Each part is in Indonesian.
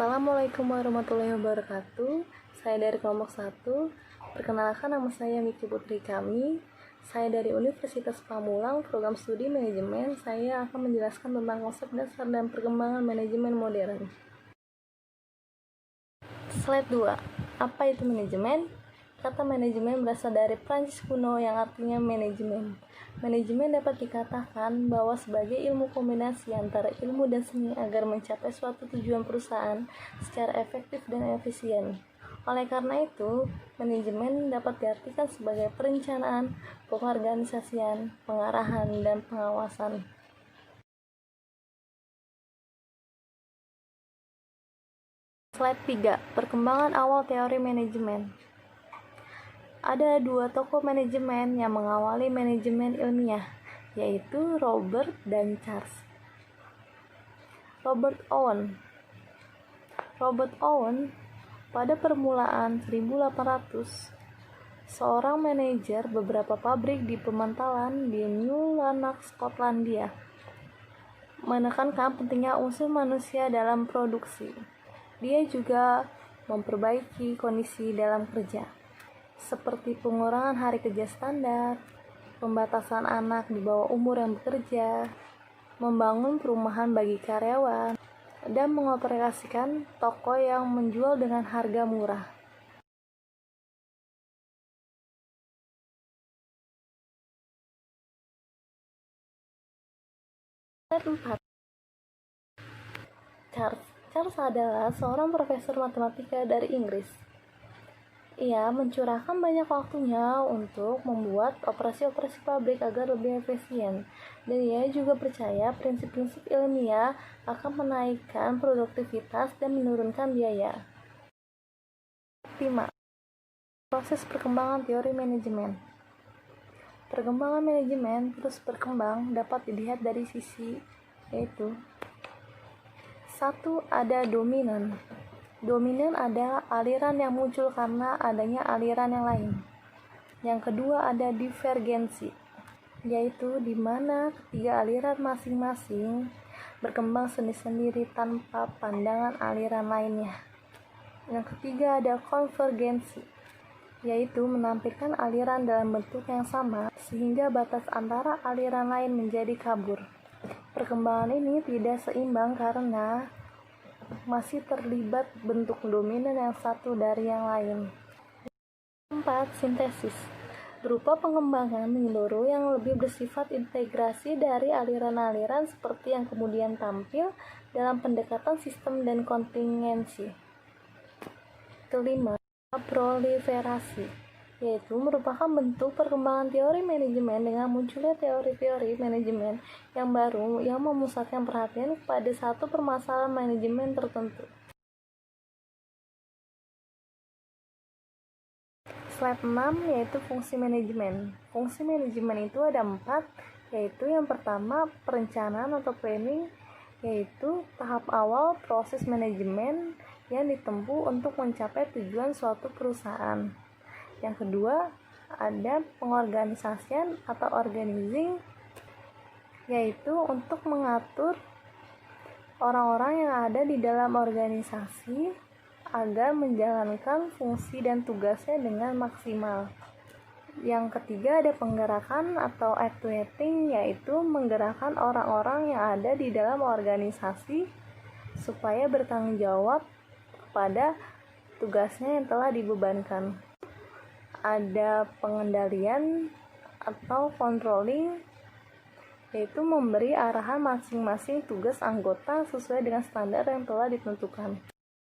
Assalamualaikum warahmatullahi wabarakatuh. Saya dari kelompok 1. Perkenalkan, nama saya Miki Putri Kami. Saya dari Universitas Pamulang, program studi manajemen. Saya akan menjelaskan tentang konsep dasar dan perkembangan manajemen modern. Slide 2. Apa itu manajemen? Kata manajemen berasal dari Prancis kuno yang artinya manajemen. Manajemen dapat dikatakan bahwa sebagai ilmu kombinasi antara ilmu dan seni agar mencapai suatu tujuan perusahaan secara efektif dan efisien. Oleh karena itu, manajemen dapat diartikan sebagai perencanaan, pengorganisasian, pengarahan, dan pengawasan. Slide 3. Perkembangan awal teori manajemen. Ada dua tokoh manajemen yang mengawali manajemen ilmiah, yaitu Robert dan Charles. Robert Owen pada permulaan 1800 seorang manajer beberapa pabrik di pemantalan di New Lanark, Skotlandia, menekankan pentingnya unsur manusia dalam produksi. Dia juga memperbaiki kondisi dalam kerja, seperti pengurangan hari kerja standar, pembatasan anak di bawah umur yang bekerja, membangun perumahan bagi karyawan, dan mengoperasikan toko yang menjual dengan harga murah. Slide 4. Charles adalah seorang profesor matematika dari Inggris. Ia mencurahkan banyak waktunya untuk membuat operasi-operasi pabrik agar lebih efisien, dan ia juga percaya prinsip-prinsip ilmiah akan menaikkan produktivitas dan menurunkan biaya. 5. Proses perkembangan teori manajemen. Perkembangan manajemen terus berkembang dapat dilihat dari sisi, yaitu 1. Ada dominan. Dominan adalah aliran yang muncul karena adanya aliran yang lain. Yang kedua ada divergensi, yaitu di mana ketiga aliran masing-masing berkembang sendiri-sendiri tanpa pandangan aliran lainnya. Yang ketiga ada konvergensi, yaitu menampilkan aliran dalam bentuk yang sama sehingga batas antara aliran lain menjadi kabur. Perkembangan ini tidak seimbang karena masih terlibat bentuk dominan yang satu dari yang lain. 4. Sintesis, berupa pengembangan menyeluruh yang lebih bersifat integrasi dari aliran-aliran seperti yang kemudian tampil dalam pendekatan sistem dan kontingensi. Kelima, proliferasi, yaitu merupakan bentuk perkembangan teori manajemen dengan munculnya teori-teori manajemen yang baru yang memusatkan perhatian kepada satu permasalahan manajemen tertentu. Slide 6, yaitu fungsi manajemen. Fungsi manajemen itu ada 4, yaitu yang pertama perencanaan atau planning, yaitu tahap awal proses manajemen yang ditempuh untuk mencapai tujuan suatu perusahaan. Yang kedua, ada pengorganisasian atau organizing, yaitu untuk mengatur orang-orang yang ada di dalam organisasi agar menjalankan fungsi dan tugasnya dengan maksimal. Yang ketiga, ada penggerakan atau actuating, yaitu menggerakkan orang-orang yang ada di dalam organisasi supaya bertanggung jawab pada tugasnya yang telah dibebankan. Ada pengendalian atau controlling, yaitu memberi arahan masing-masing tugas anggota sesuai dengan standar yang telah ditentukan.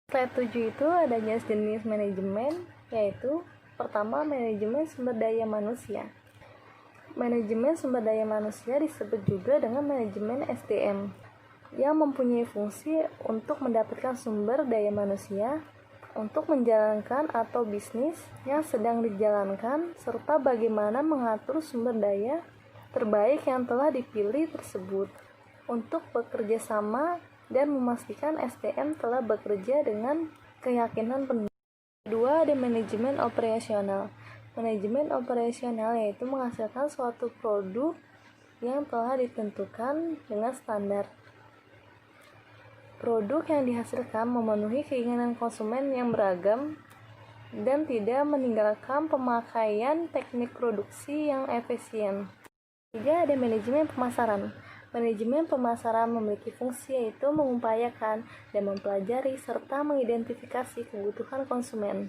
Slide 7 itu ada jenis manajemen, yaitu pertama manajemen sumber daya manusia. Manajemen sumber daya manusia disebut juga dengan manajemen SDM, yang mempunyai fungsi untuk mendapatkan sumber daya manusia untuk menjalankan atau bisnis yang sedang dijalankan, serta bagaimana mengatur sumber daya terbaik yang telah dipilih tersebut untuk bekerja sama dan memastikan SDM telah bekerja dengan keyakinan penuh. Kedua, ada manajemen operasional. Manajemen operasional yaitu menghasilkan suatu produk yang telah ditentukan dengan standar. Produk yang dihasilkan memenuhi keinginan konsumen yang beragam dan tidak meninggalkan pemakaian teknik produksi yang efisien. Ketiga, ada manajemen pemasaran. Manajemen pemasaran memiliki fungsi yaitu mengupayakan dan mempelajari serta mengidentifikasi kebutuhan konsumen.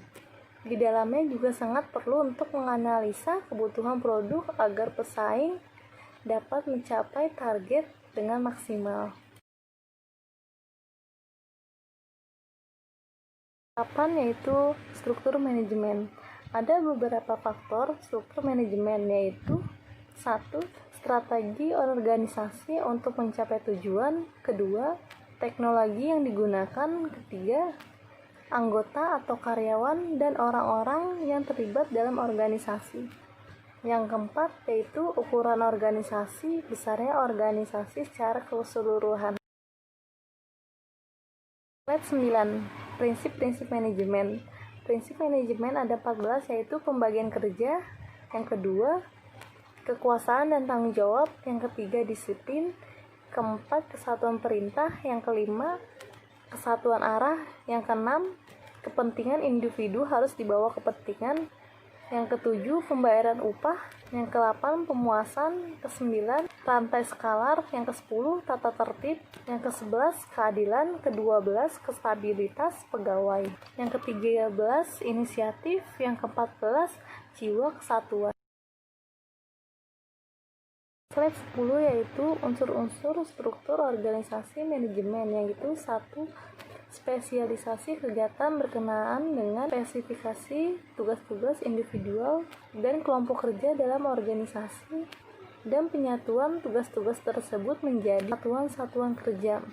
Di dalamnya juga sangat perlu untuk menganalisa kebutuhan produk agar pesaing dapat mencapai target dengan maksimal. 8 yaitu struktur manajemen. Ada beberapa faktor struktur manajemen yaitu 1. Strategi organisasi untuk mencapai tujuan. Kedua, teknologi yang digunakan. Ketiga, anggota atau karyawan dan orang-orang yang terlibat dalam organisasi. Yang keempat yaitu ukuran organisasi, besarnya organisasi secara keseluruhan. Slide 9. Prinsip-prinsip manajemen. Prinsip manajemen ada 14 yaitu pembagian kerja. Yang kedua, kekuasaan dan tanggung jawab. Yang ketiga, disiplin. Keempat, kesatuan perintah. Yang kelima, kesatuan arah. Yang keenam, kepentingan individu harus dibawa kepentingan. Yang ketujuh, pembayaran upah. Yang ke-8, pemuasan. Ke-9, rantai skalar. Yang ke-10, tata tertib. Yang ke-11, keadilan. Ke-12, kestabilitas pegawai. Yang ke-13, inisiatif. Yang ke-14, jiwa kesatuan. Slide 10 yaitu unsur-unsur struktur organisasi manajemen, yaitu 1. Spesialisasi kegiatan berkenaan dengan spesifikasi tugas-tugas individual dan kelompok kerja dalam organisasi dan penyatuan tugas-tugas tersebut menjadi satuan-satuan kerja.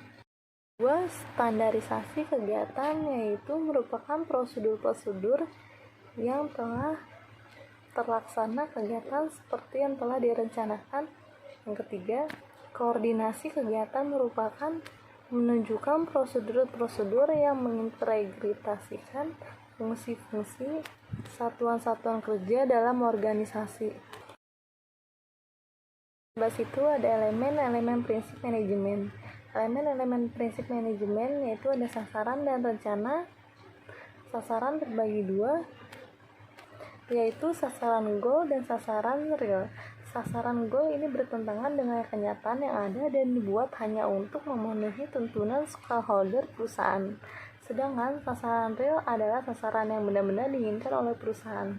2. Standarisasi kegiatan, yaitu merupakan prosedur-prosedur yang telah terlaksana kegiatan seperti yang telah direncanakan. Yang ketiga, koordinasi kegiatan merupakan menunjukkan prosedur-prosedur yang mengintegrasikan fungsi-fungsi satuan-satuan kerja dalam organisasi. Di situ ada elemen-elemen prinsip manajemen. Elemen-elemen prinsip manajemen yaitu ada sasaran dan rencana. Sasaran terbagi dua, yaitu sasaran goal dan sasaran real. Sasaran goal ini bertentangan dengan kenyataan yang ada dan dibuat hanya untuk memenuhi tuntunan stakeholder perusahaan. Sedangkan sasaran real adalah sasaran yang benar-benar diinginkan oleh perusahaan.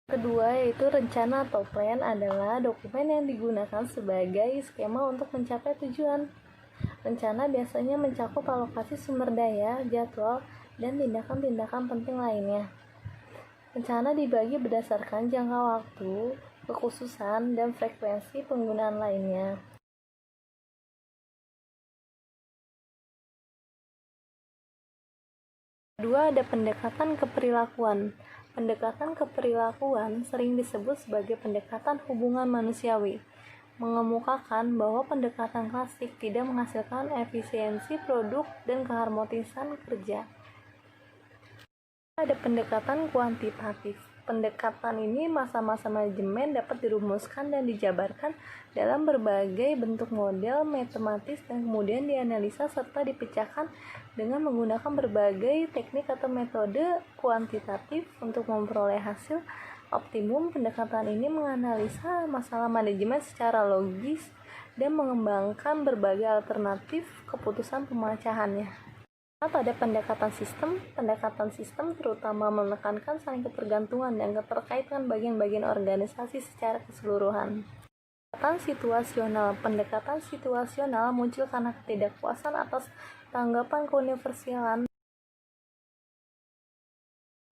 Kedua, yaitu rencana atau plan adalah dokumen yang digunakan sebagai skema untuk mencapai tujuan. Rencana biasanya mencakup alokasi sumber daya, jadwal, dan tindakan-tindakan penting lainnya. Rencana dibagi berdasarkan jangka waktu, kekhususan, dan frekuensi penggunaan lainnya. Kedua, ada pendekatan keperilakuan. Pendekatan keperilakuan sering disebut sebagai pendekatan hubungan manusiawi, mengemukakan bahwa pendekatan klasik tidak menghasilkan efisiensi produk dan keharmonisan kerja. Ada pendekatan kuantitatif. Pendekatan ini masa-masa manajemen dapat dirumuskan dan dijabarkan dalam berbagai bentuk model matematis dan kemudian dianalisa serta dipecahkan dengan menggunakan berbagai teknik atau metode kuantitatif untuk memperoleh hasil optimum. Pendekatan ini menganalisa masalah manajemen secara logis dan mengembangkan berbagai alternatif keputusan pemecahannya. Pada pendekatan sistem terutama menekankan saling ketergantungan dan keterkaitan bagian-bagian organisasi secara keseluruhan. Pendekatan situasional muncul karena ketidakpuasan atas tanggapan keuniversalan.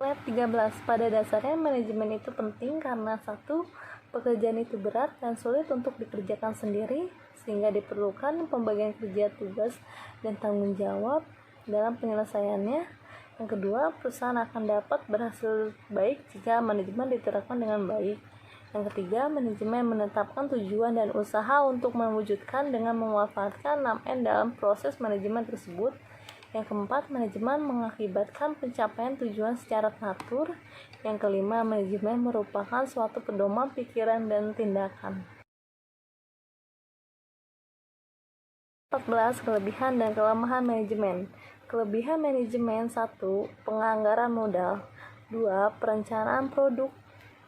Slide 13. Pada dasarnya manajemen itu penting karena 1. Pekerjaan itu berat dan sulit untuk dikerjakan sendiri, sehingga diperlukan pembagian kerja, tugas, dan tanggung jawab dalam penyelesaiannya. Yang kedua, perusahaan akan dapat berhasil baik jika manajemen diterapkan dengan baik. Yang ketiga, manajemen menetapkan tujuan dan usaha untuk mewujudkan dengan memanfaatkan 6N dalam proses manajemen tersebut. Yang keempat, manajemen mengakibatkan pencapaian tujuan secara teratur. Yang kelima, manajemen merupakan suatu pedoman pikiran dan tindakan. 14. Kelebihan dan kelemahan manajemen. Kelebihan manajemen: 1. Penganggaran modal. 2. Perencanaan produk.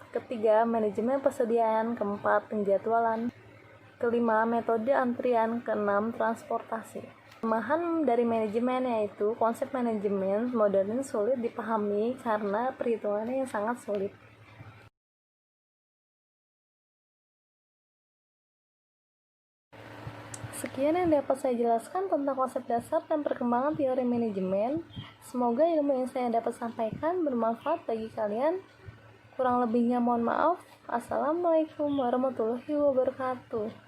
Ketiga, manajemen persediaan. Keempat, penjadwalan. Kelima, metode antrian. Keenam, transportasi. Kelemahan dari manajemen yaitu konsep manajemen modern sulit dipahami karena perhitungannya yang sangat sulit. Sekian yang dapat saya jelaskan tentang konsep dasar dan perkembangan teori manajemen. Semoga ilmu yang saya dapat sampaikan bermanfaat bagi kalian. Kurang lebihnya mohon maaf. Assalamualaikum warahmatullahi wabarakatuh.